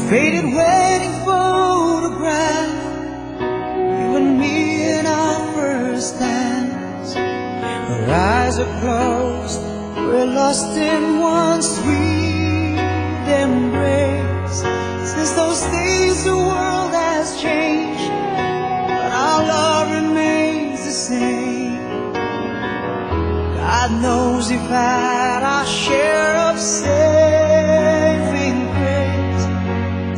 faded wedding photograph, you and me in our first dance. Our eyes are closed, we're lost in one sweet embrace. Since those days the world has changed, but our love remains the same. God knows we've had our share of saving grace,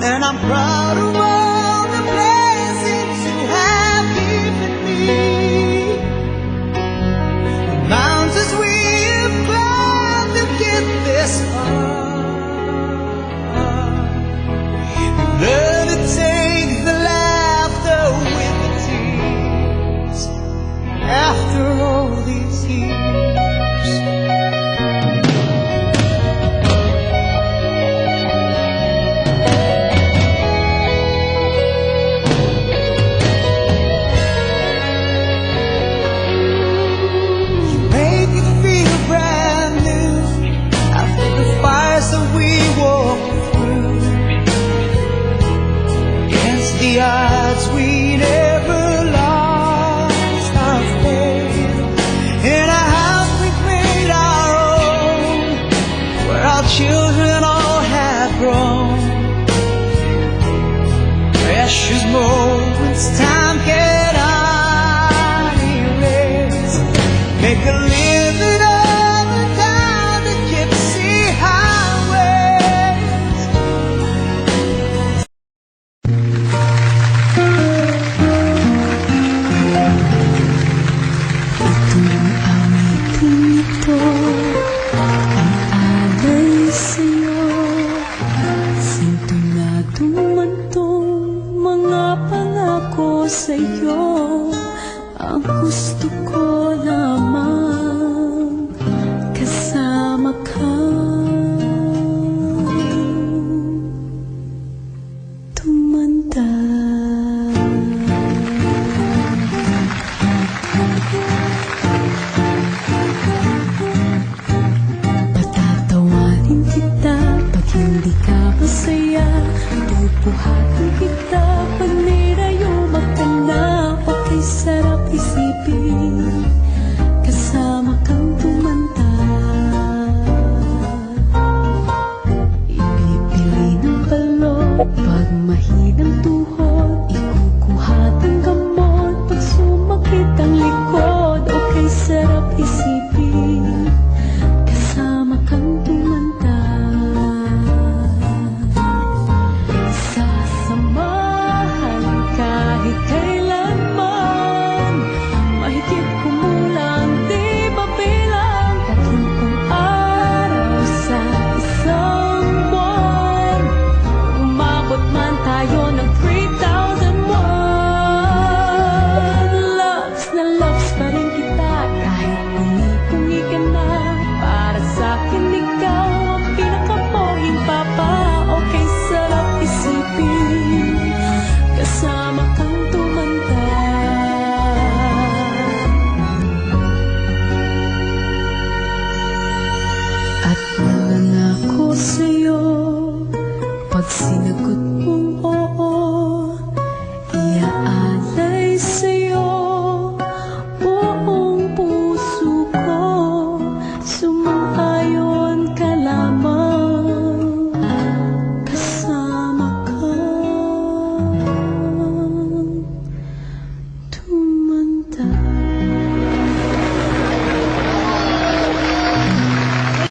and I'm proud of all the blessings you have given me. The mountains we have climbed to get this far. We've learned to take the laughter with the tears after all these years. The odds we never lost our faith. In a house we made our own, where our children all have grown. Precious moments time cannot erase. Make a living of the down the gypsy highways. Ang alay sa'yo, sintonado man tong mga pangako sa'yo. Ang gusto ko lamang kasama ka. Tumanda. Hindi ka masaya, bubuhatin kita pag nirayuma ka na. Okay, sarap isipin, kasama kang tumanda. Ipipili ng balon pag mahinang tuhod, ikukuhat ang gamot pag sumakit ang likod. Okay, sarap isipin, kasama kang tumanda. At nanangako sa'yo, pag sinagot mo